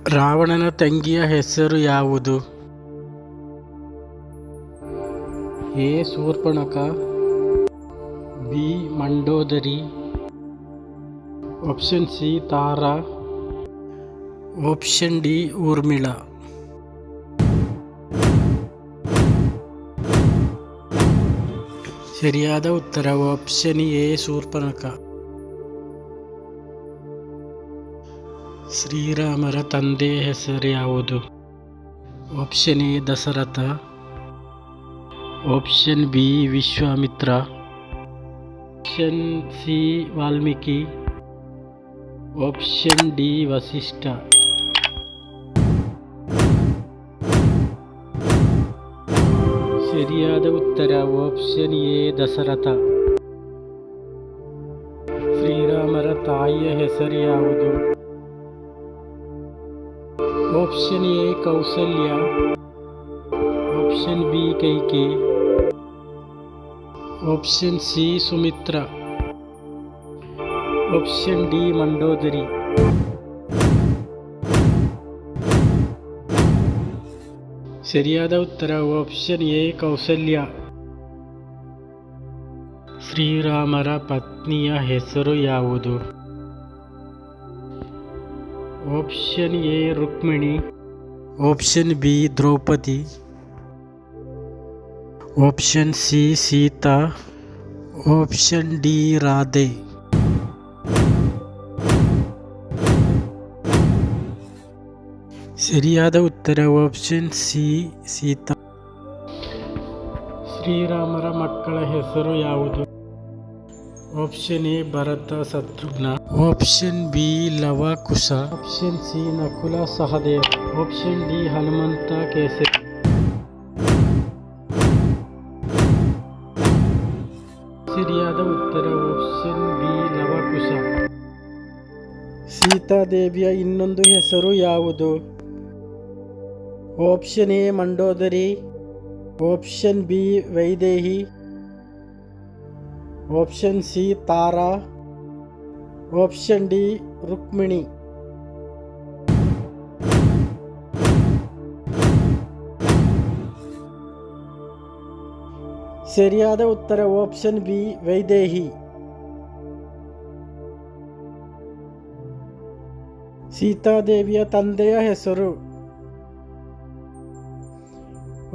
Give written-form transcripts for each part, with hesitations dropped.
ರಾವಣನ ತಂಗಿಯ ಹೆಸರು ಯಾವುದು? A. Shurpanakha, B. Mandodari, option C. Tara, option D. Urmila. ಸರಿಯಾದ ಉತ್ತರ ಆಪ್ಷನ್ ಎ. ಶೂರ್ಪಣಖ. ಶ್ರೀರಾಮರ ತಂದೆಯ ಹೆಸರು ಯಾವುದು? Option A. Dasharatha, option B. Vishwamitra, option C. Valmiki, option D. Vasishtha. ಸರಿಯಾದ ಉತ್ತರ ಆಪ್ಷನ್ ಎ. ದಶರಥ. ಶ್ರೀರಾಮರ ತಾಯಿಯ ಹೆಸರು ಯಾವುದು? Option A. Kausalya, option B. Kaikeyi, option C. Sumitra, option D. Mandodari. ಸರಿಯಾದ ಉತ್ತರ ಆಪ್ಷನ್ ಎ. ಕೌಸಲ್ಯ. ಶ್ರೀರಾಮರ ಪತ್ನಿಯ ಹೆಸರು ಯಾವುದು? Option A. Rukmini, option B. Draupadi, option C. Sita, option D. Radhe. ಸರಿಯಾದ ಉತ್ತರ ಆಪ್ಷನ್ ಸಿ. ಸೀತಾ. ಶ್ರೀರಾಮರ ಮಕ್ಕಳ ಹೆಸರು ಯಾವುದು? Option A. Bharata, Shatrughna, option B. Lava, Kusha, option C. Nakula, Sahadeva, option D. Hanumantha, Kesari. ಸರಿಯಾದ ಉತ್ತರ ಆಪ್ಷನ್ ಬಿ. ಲವ, ಕುಶ. ಸೀತಾದೇವಿಯ ಇನ್ನೊಂದು ಹೆಸರು ಯಾವುದು? Option A. Mandodari, option B. Vaidehi, option C. Tara, option D. Rukmini. ಸರಿಯಾದ ಉತ್ತರ ಆಪ್ಷನ್ ಬಿ. ವೈದೇಹಿ. ಸೀತಾದೇವಿಯ ತಂದೆಯ ಹೆಸರು?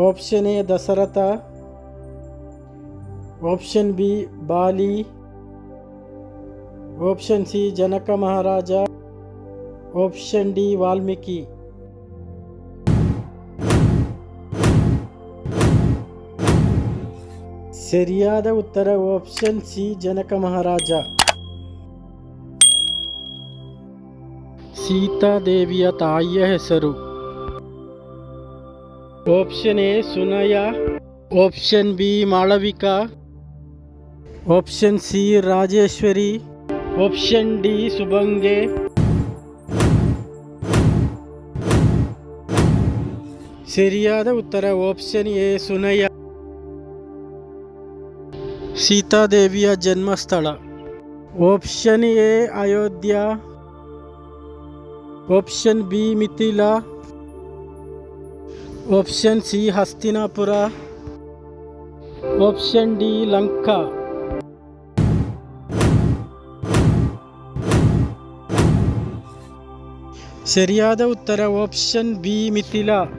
Option A. Dasharatha, option B. Bali, option C. Janaka Maharaja, option D. Valmiki. ಸರಿಯಾದ ಉತ್ತರ ಆಪ್ಷನ್ ಸಿ. ಜನಕ ಮಹಾರಾಜ. ಸೀತಾದೇವಿಯ ತಾಯಿಯ ಹೆಸರು? Option A. Sunaya, option B. Malavika, option C. Rajeshwari, option D. Subhange. ಸರಿಯಾದ ಉತ್ತರ ಆಪ್ಷನ್ ಎ. ಸುನಯ. ಸೀತಾದೇವಿಯ ಜನ್ಮಸ್ಥಳ? Option A. Ayodhya, option B. Mithila, option C. Hastinapura, option D. Lanka. ಸರಿಯಾದ ಉತ್ತರ ಆಪ್ಷನ್ ಬಿ. ಮಿಥಿಲಾ.